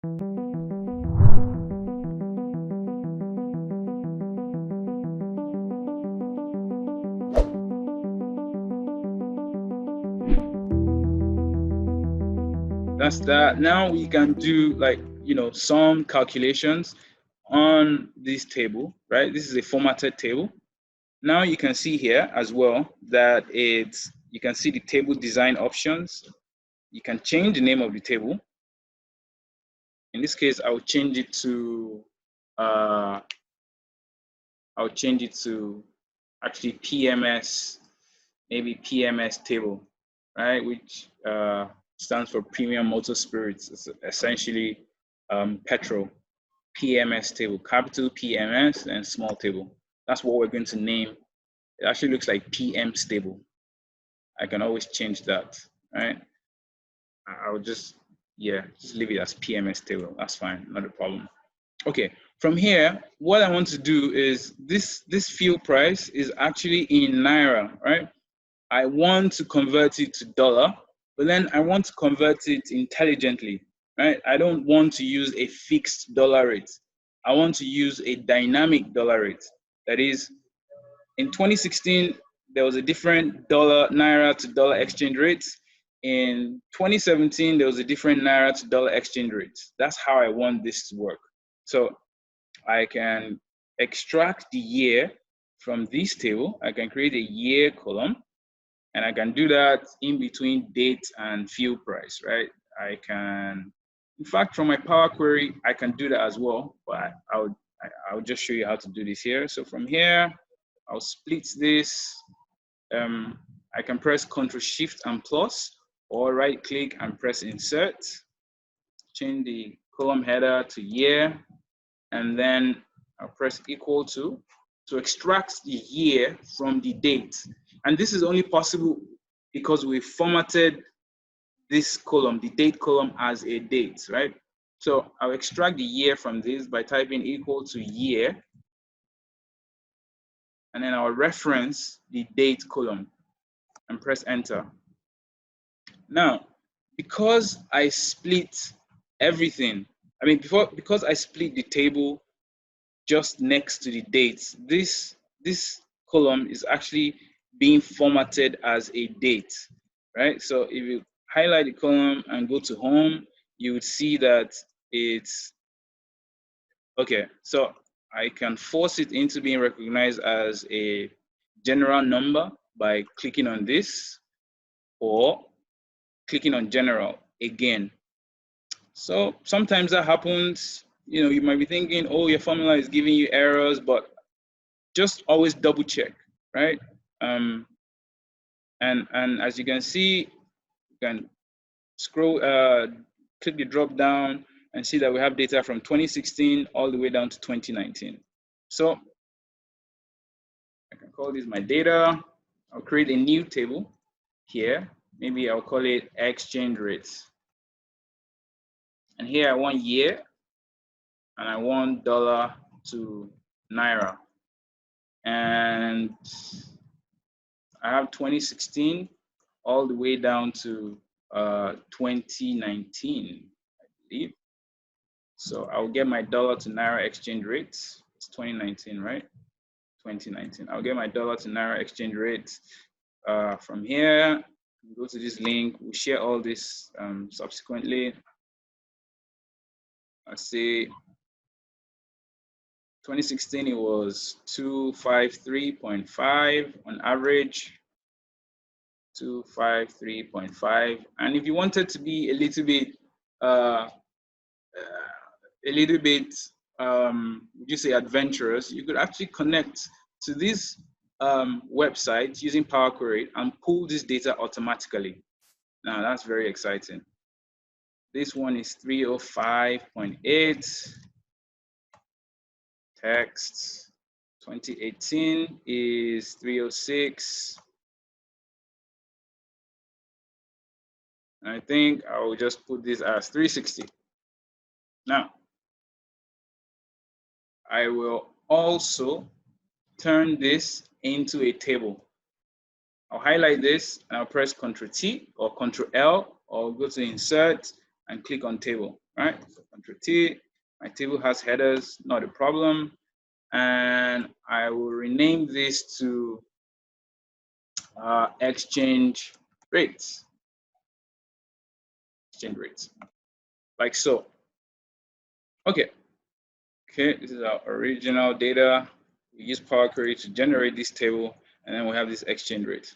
That's that. Now we can do, like, some calculations on this table, right? This is a formatted table. Now you can see here as well that you can see the table design options. You can change the name of the table. In this case, I'll change it to actually PMS, maybe PMS table, right? Which stands for Premium Motor Spirits. It's essentially petrol. PMS table, capital PMS and small table. That's what we're going to name. It actually looks like PM stable. I can always change that, right? I'll just leave it as PMS table. That's fine, not a problem. Okay, from here, what I want to do is this fuel price is actually in Naira, right? I want to convert it to dollar, but then I want to convert it intelligently, right? I don't want to use a fixed dollar rate. I want to use a dynamic dollar rate. That is, in 2016, there was a different Naira to dollar exchange rate. In 2017, there was a different Naira to dollar exchange rate. That's how I want this to work. So I can extract the year from this table. I can create a year column, and I can do that in between date and fuel price, right? I can, in fact, from my Power Query, I can do that as well, but I'll just show you how to do this here. So from here, I'll split this. I can press Ctrl Shift and plus, or right click and press Insert. Change the column header to year, and then I'll press equal to extract the year from the date. And this is only possible because we formatted this column, the date column, as a date, right? So I'll extract the year from this by typing equal to year, and then I'll reference the date column and press enter. Now, because I split everything, because I split the table just next to the dates, this column is actually being formatted as a date, right? So if you highlight the column and go to home, you would see that it's okay. So I can force it into being recognized as a general number by clicking on this, or clicking on general again. So sometimes that happens. You might be thinking, oh, your formula is giving you errors, but just always double check, right? And as you can see, you can scroll, click the drop down and see that we have data from 2016 all the way down to 2019. So I can call this my data. I'll create a new table here. Maybe I'll call it exchange rates. And here I want year, and I want dollar to Naira. And I have 2016 all the way down to 2019, I believe. So I'll get my dollar to Naira exchange rate. It's 2019, right? 2019. I'll get my dollar to Naira exchange rate from here. Go to this link. We'll share all this subsequently. Let's see. 2016, it was 253.5 on average. 253.5. And if you wanted to be a little bit, would you say adventurous, you could actually connect to this website using Power Query and pull this data automatically. Now that's very exciting. This one is 305.8. Text 2018 is 306. I think I will just put this as 360. Now, I will also turn this into a table. I'll highlight this and I'll press Ctrl T or Ctrl L, or go to Insert and click on Table, right? So Ctrl T, my table has headers, not a problem. And I will rename this to exchange rates, like so. Okay, this is our original data. We use Power Query to generate this table, and then we have this exchange rate.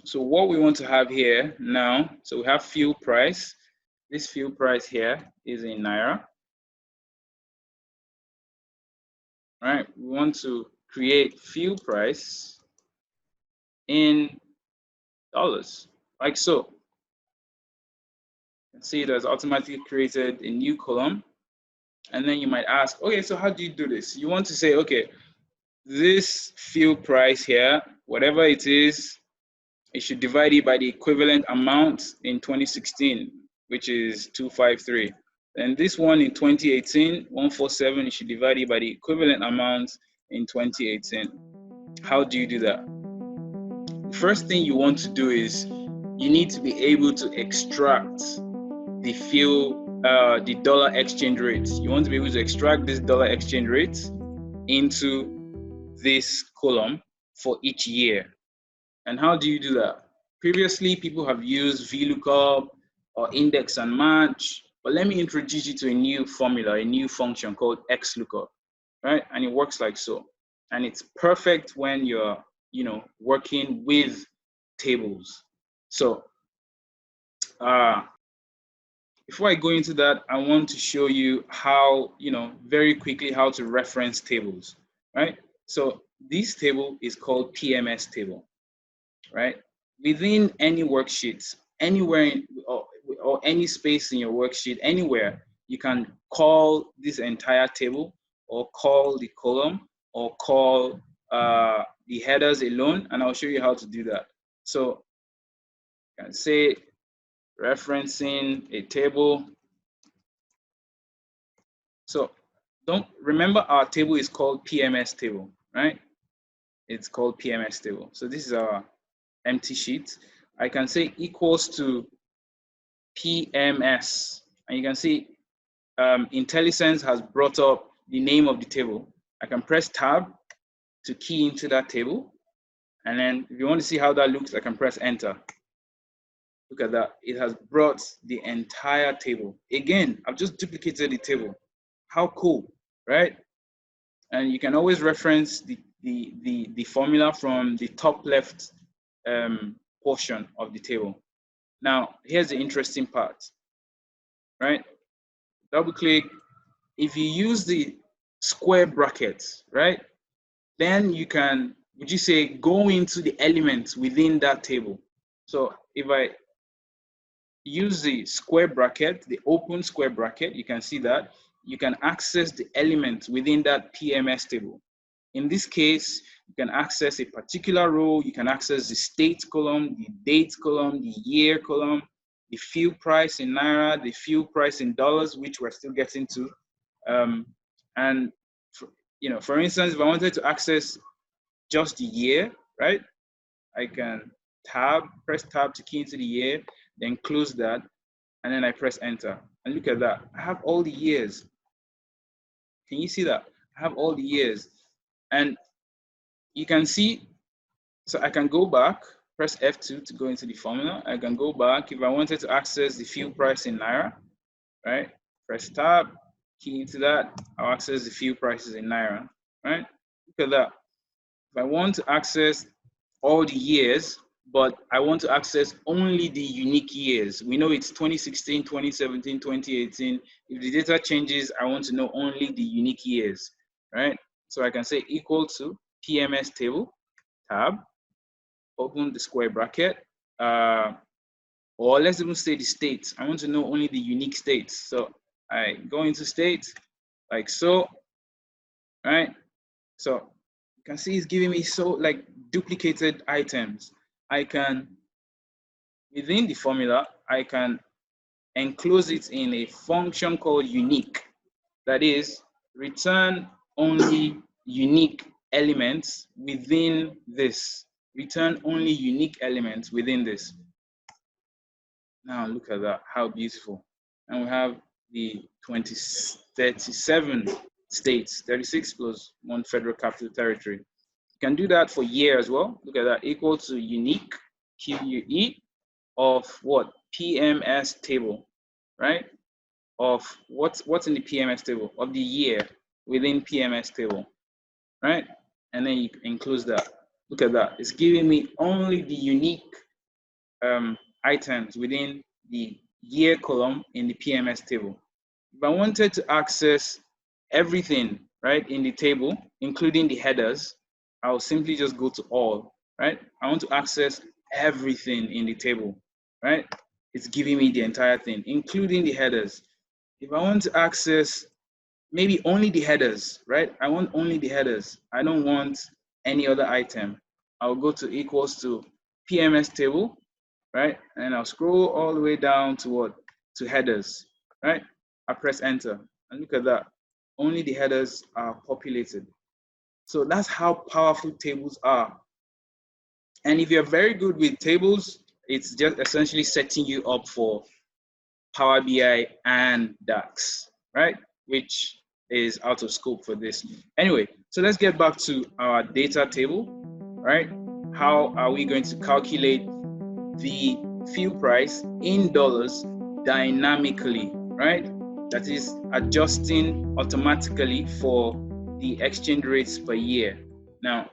So what we want to have here now, so we have fuel price. This fuel price here is in Naira. Right, we want to create fuel price in dollars, like so. You can see it has automatically created a new column. And then you might ask, okay, so how do you do this? You want to say, okay, this fuel price here, whatever it is, it should divide it by the equivalent amount in 2016, which is 253. And this one in 2018, 147, you should divide it by the equivalent amount in 2018. How do you do that? The first thing you want to do is you need to be able to extract the the dollar exchange rate. You want to be able to extract this dollar exchange rate into this column for each year. And how do you do that? Previously, people have used VLOOKUP or index and match, but let me introduce you to a new formula, a new function called XLOOKUP, right? And it works like so. And it's perfect when you're, working with tables. So before I go into that, I want to show you how, very quickly how to reference tables, right? So this table is called PMS table, right? Within any worksheet, anywhere or any space in your worksheet, anywhere, you can call this entire table or call the column or call the headers alone, and I'll show you how to do that. So you can say referencing a table. So don't remember our table is called PMS table, right? It's called PMS table. So this is our empty sheet. I can say equals to PMS, and you can see IntelliSense has brought up the name of the table. I can press tab to key into that table, and then if you want to see how that looks, I can press enter. Look at that, it has brought the entire table. Again, I've just duplicated the table. How cool, right? And you can always reference the formula from the top left portion of the table. Now, here's the interesting part, right? Double click. If you use the square brackets, right, then you can, would you say, go into the elements within that table. So if I use the square bracket, the open square bracket, you can see that you can access the elements within that PMS table. In this case, you can access a particular row, you can access the state column, the date column, the year column, the fuel price in Naira, the fuel price in dollars, which we're still getting to. And for instance, if I wanted to access just the year, right? I can press tab to key into the year, then close that, and then I press enter. And look at that, I have all the years. Can you see that? I have all the years. And you can see, so I can go back, press F2 to go into the formula. I can go back if I wanted to access the fuel price in Naira, right? Press tab, key into that, I'll access the fuel prices in Naira, right? Look at that. If I want to access all the years, but I want to access only the unique years. We know it's 2016, 2017, 2018. If the data changes, I want to know only the unique years, right? So I can say equal to PMS table, tab, open the square bracket, or let's even say the states. I want to know only the unique states. So I go into states like so, right? So you can see it's giving me like duplicated items. I can, within the formula, I can enclose it in a function called unique. That is, return only unique elements within this. Return only unique elements within this. Now look at that, how beautiful. And we have the 37 states, 36 plus one federal capital territory. You can do that for year as well. Look at that, equal to unique, QUE, of what? PMS table, right? Of what's in the PMS table, of the year within PMS table, right? And then you include that. Look at that. It's giving me only the unique items within the year column in the PMS table. If I wanted to access everything, right, in the table, including the headers, I'll simply just go to all, right? I want to access everything in the table, right? It's giving me the entire thing, including the headers. If I want to access maybe only the headers, right? I want only the headers. I don't want any other item. I'll go to equals to PMS table, right? And I'll scroll all the way down to what? To headers, right? I press enter and look at that. Only the headers are populated. So that's how powerful tables are. And if you're very good with tables, it's just essentially setting you up for Power BI and DAX, right? Which is out of scope for this. Anyway, so let's get back to our data table, right? How are we going to calculate the fuel price in dollars dynamically, right? That is adjusting automatically for the exchange rates per year. Now,